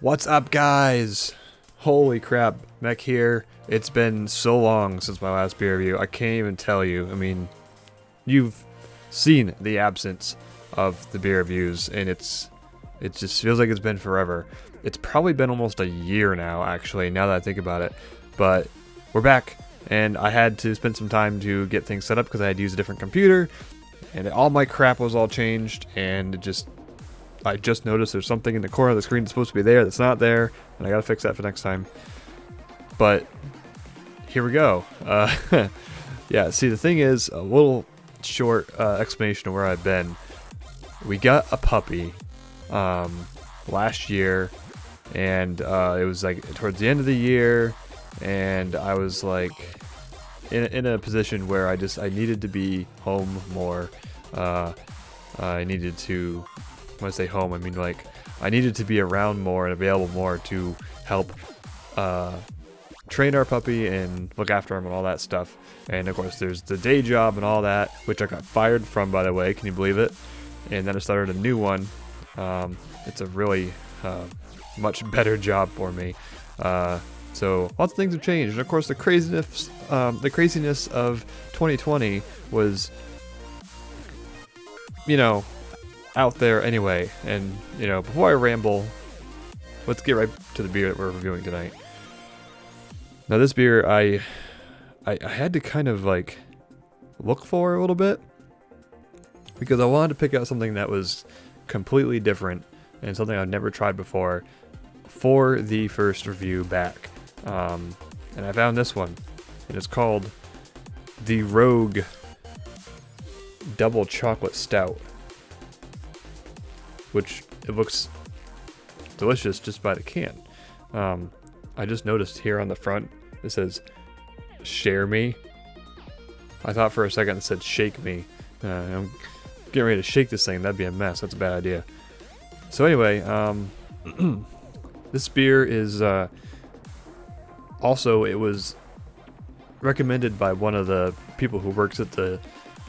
What's up, guys? Holy crap, Mech here. It's been so long since my last beer review. I can't even tell you. I mean, you've seen the absence of the beer reviews, and it just feels like it's been forever. It's probably been almost a year now, actually, now that I think about it. But we're back, and I had to spend some time to get things set up because I had to use a different computer, and all my crap was all changed, and I just noticed there's something in the corner of the screen that's supposed to be there that's not there, and I gotta fix that for next time. But here we go. Yeah, see, the thing is, a little short explanation of where I've been. We got a puppy last year, and it was like towards the end of the year, and I was like in a position where I needed to be home more. I needed to, when I say home, I mean like I needed to be around more and available more to help train our puppy and look after him and all that stuff. And of course there's the day job and all that, which I got fired from, by the way, can you believe it? And then I started a new one. It's a really much better job for me. So lots of things have changed, and of course the craziness of 2020 was, you know, out there anyway. And you know, before I ramble, let's get right to the beer that we're reviewing tonight. Now this beer I had to kind of like look for a little bit, because I wanted to pick out something that was completely different and something I've never tried before for the first review back. And I found this one, and it's called the Rogue Double Chocolate Stout, which it looks delicious just by the can. I just noticed here on the front it says "Share Me." I thought for a second it said "Shake Me." I'm getting ready to shake this thing. That'd be a mess. That's a bad idea. So anyway, this beer is also, it was recommended by one of the people who works at the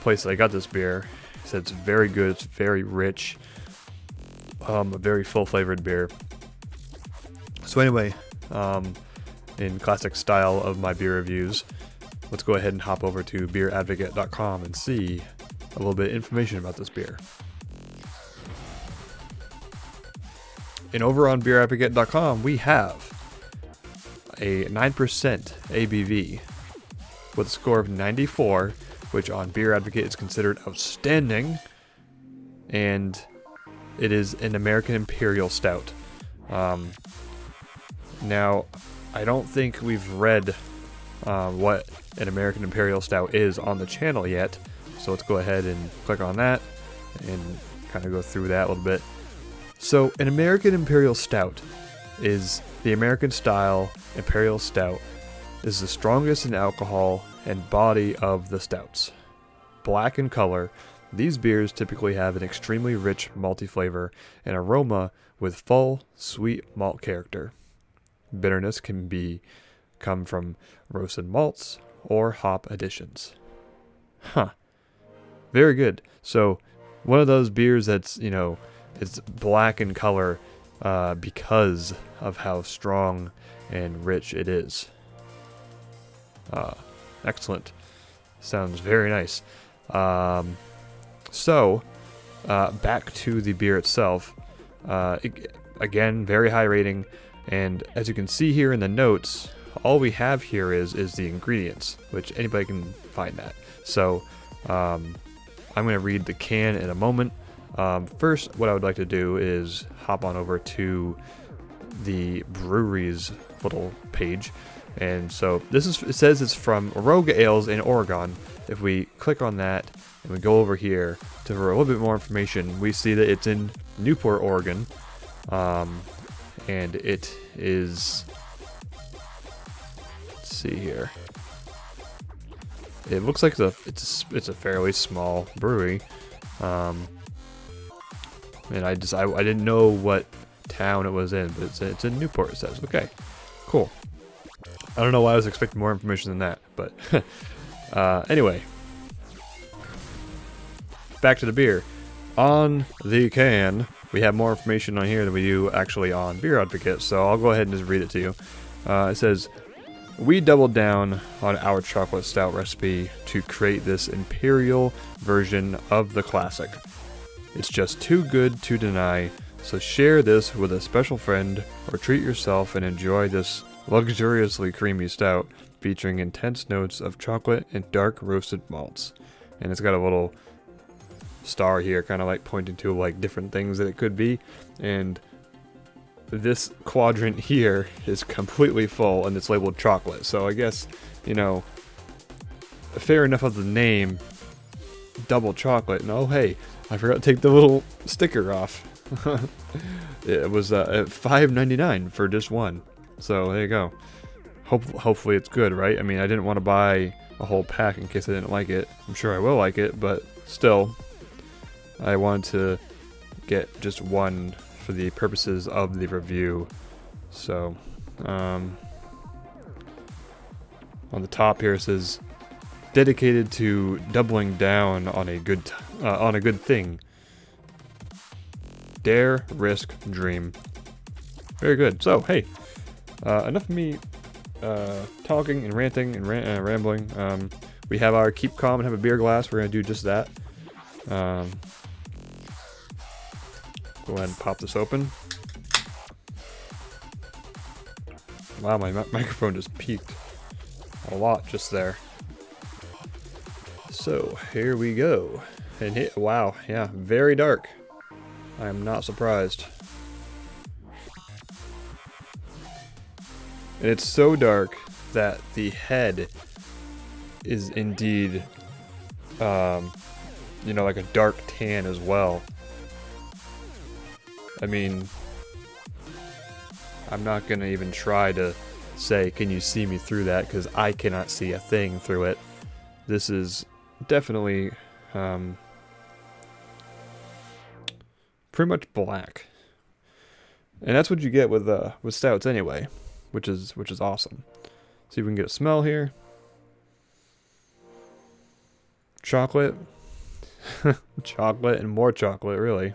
place that I got this beer. He said it's very good. It's very rich. A very full flavored beer. So anyway, in classic style of my beer reviews, let's go ahead and hop over to BeerdedMECH.com and see a little bit of information about this beer. And over on BeerdedMECH.com, we have a 9% ABV with a score of 94, which on Beer Advocate is considered outstanding, and it is an American Imperial Stout. Now, I don't think we've read what an American Imperial Stout is on the channel yet, so let's go ahead and click on that and kind of go through that a little bit. So, an American Imperial Stout is the American style Imperial Stout. Is the strongest in alcohol and body of the stouts. Black in color, these beers typically have an extremely rich malty flavor and aroma with full, sweet malt character. Bitterness can come from roasted malts or hop additions. Very good. So, one of those beers that's, you know, it's black in color because of how strong and rich it is. Excellent. Sounds very nice. So, back to the beer itself. Again, very high rating, and as you can see here in the notes, all we have here is the ingredients, which anybody can find that. So, I'm going to read the can in a moment. First, what I would like to do is hop on over to the brewery's little page. And so it says it's from Rogue Ales in Oregon. If we click on that and we go over here for a little bit more information, we see that it's in Newport, Oregon. And it is, let's see here. It looks like it's a fairly small brewery. And I didn't know what town it was in, but it's in Newport, it says. Okay, cool. I don't know why I was expecting more information than that, but anyway. Back to the beer. On the can, we have more information on here than we do actually on Beer Advocate, so I'll go ahead and just read it to you. It says, we doubled down on our chocolate stout recipe to create this imperial version of the classic. It's just too good to deny, so share this with a special friend or treat yourself and enjoy this luxuriously creamy stout featuring intense notes of chocolate and dark roasted malts. And it's got a little star here kind of like pointing to like different things that it could be, and this quadrant here is completely full and it's labeled chocolate, so I guess, you know, fair enough of the name, Double Chocolate. And oh hey, I forgot to take the little sticker off. It was at $5.99 for just one, so there you go. Hopefully it's good, right? I mean, I didn't want to buy a whole pack in case I didn't like it. I'm sure I will like it, but still, I wanted to get just one for the purposes of the review. So, on the top here it says, dedicated to doubling down on a good thing. Dare, risk, dream. Very good. So, hey, enough of me talking and ranting and rambling. We have our keep calm and have a beer glass. We're going to do just that. Go ahead and pop this open. Wow, my microphone just peaked a lot just there. So, here we go. And wow, yeah, very dark. I am not surprised. And it's so dark that the head is indeed, you know, like a dark tan as well. I mean, I'm not gonna even try to say, can you see me through that? Because I cannot see a thing through it. This is definitely pretty much black, and that's what you get with stouts anyway, which is awesome. See if we can get a smell here. Chocolate, chocolate, and more chocolate, really.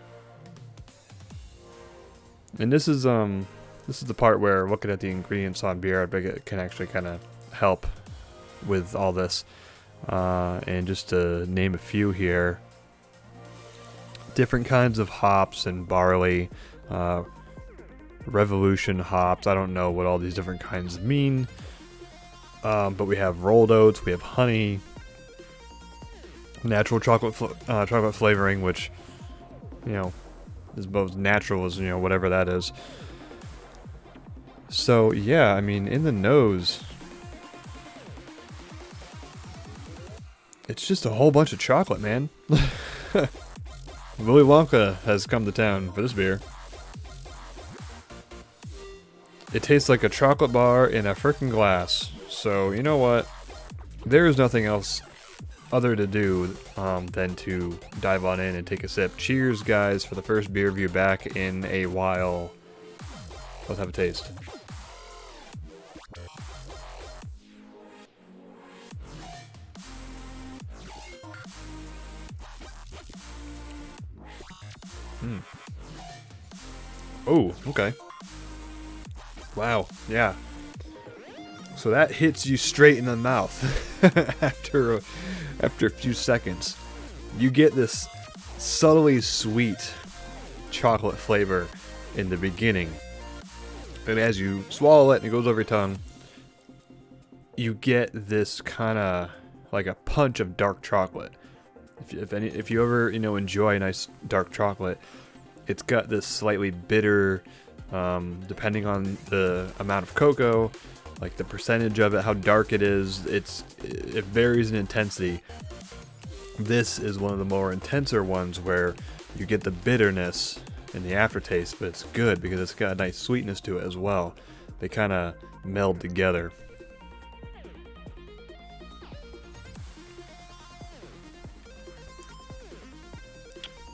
And this is the part where looking at the ingredients on Beer Advocate can actually kind of help with all this. And just to name a few here, different kinds of hops and barley, revolution hops. I don't know what all these different kinds mean, but we have rolled oats, we have honey, natural chocolate flavoring, which, you know, is both natural as, you know, whatever that is. So yeah, I mean, in the nose, it's just a whole bunch of chocolate, man. Willy Wonka has come to town for this beer. It tastes like a chocolate bar in a frickin' glass. So, you know what? There is nothing else other to do than to dive on in and take a sip. Cheers, guys, for the first beer review back in a while. Let's have a taste. Oh, okay. Wow, yeah. So that hits you straight in the mouth after a few seconds. You get this subtly sweet chocolate flavor in the beginning. And as you swallow it and it goes over your tongue, you get this kind of like a punch of dark chocolate. If you ever, you know, enjoy a nice dark chocolate, it's got this slightly bitter, depending on the amount of cocoa, like the percentage of it, how dark it is, it varies in intensity. This is one of the more intenser ones where you get the bitterness in the aftertaste, but it's good because it's got a nice sweetness to it as well. They kind of meld together.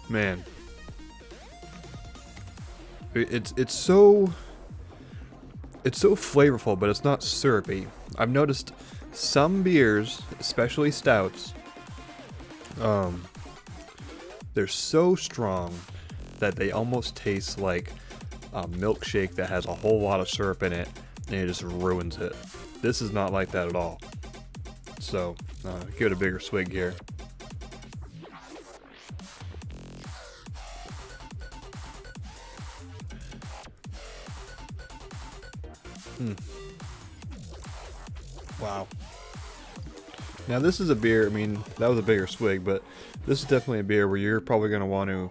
Man, it's so flavorful, but it's not syrupy. I've noticed some beers, especially stouts, they're so strong that they almost taste like a milkshake that has a whole lot of syrup in it, and it just ruins it. This is not like that at all. So, give it a bigger swig here. Wow. Now this is a beer, I mean, that was a bigger swig, but this is definitely a beer where you're probably going to want to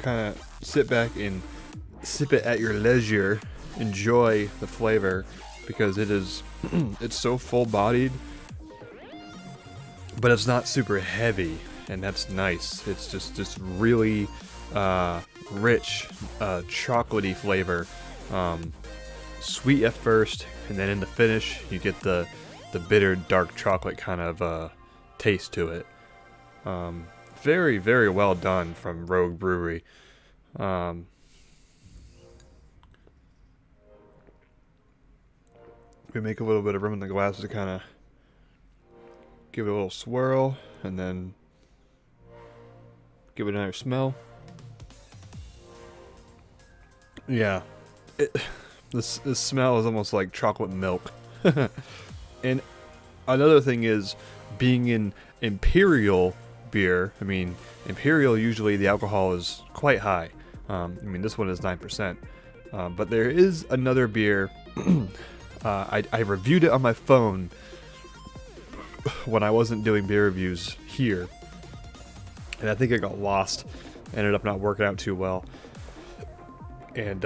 kind of sit back and sip it at your leisure, enjoy the flavor, because it is, it's so full-bodied, but it's not super heavy, and that's nice. It's just really rich, chocolatey flavor. Sweet at first, and then in the finish you get the bitter dark chocolate kind of taste to it. Very, very well done from Rogue Brewery. We make a little bit of room in the glass to kind of give it a little swirl, and then give it another smell. Yeah, this smell is almost like chocolate milk. And another thing is, being in Imperial beer, I mean, Imperial, usually the alcohol is quite high. I mean, this one is 9%. But there is another beer, I reviewed it on my phone when I wasn't doing beer reviews here. And I think it got lost, ended up not working out too well. And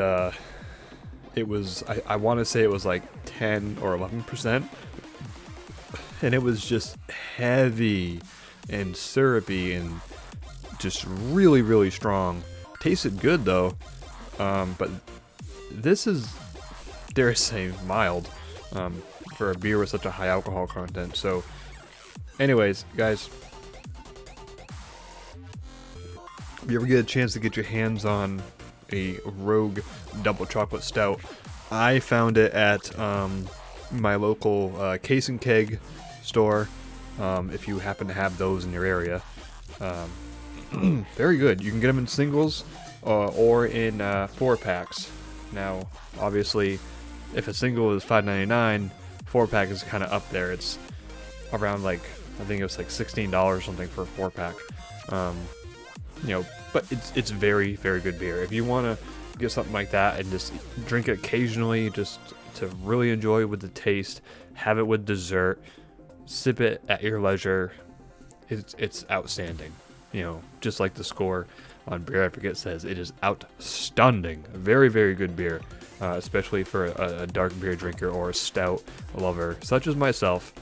it was, I want to say it was like 10 or 11%, and it was just heavy and syrupy and just really, really strong. Tasted good though, but this is, dare I say, mild for a beer with such a high alcohol content. So anyways, guys, if you ever get a chance to get your hands on a Rogue Double Chocolate Stout, I found it at my local Case and Keg store, if you happen to have those in your area. Very good. You can get them in singles or in 4-packs. Now, obviously, if a single is $5.99, 4-pack is kind of up there. It's around, like, I think it was like $16 or something for a 4-pack. You know, but it's very, very good beer. If you want to get something like that and just drink it occasionally, just to really enjoy with the taste, have it with dessert, sip it at your leisure, it's outstanding. You know, just like the score on Beer Advocate says, it is outstanding. Very, very good beer, especially for a dark beer drinker or a stout lover such as myself.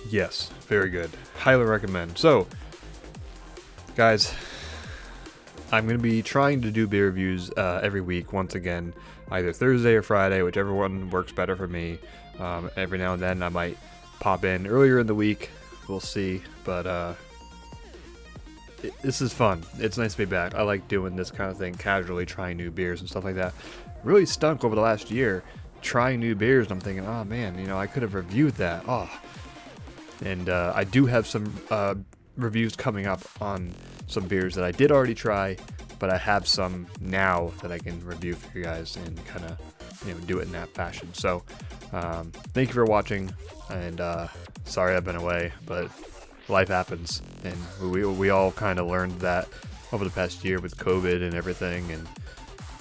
Yes, very good. Highly recommend. So, guys, I'm going to be trying to do beer reviews every week, once again, either Thursday or Friday, whichever one works better for me. Every now and then I might pop in earlier in the week. We'll see, but this is fun. It's nice to be back. I like doing this kind of thing casually, trying new beers and stuff like that. Really stunk over the last year, trying new beers, and I'm thinking, oh man, you know, I could have reviewed that. Oh. And I do have some reviews coming up on some beers that I did already try, but I have some now that I can review for you guys and kind of, you know, do it in that fashion. So thank you for watching, and sorry I've been away, but life happens, and we all kind of learned that over the past year with COVID and everything, and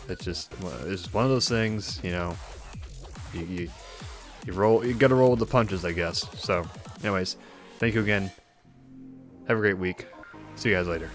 it's one of those things, you know, you gotta roll with the punches, I guess. So anyways, thank you again. Have a great week. See you guys later.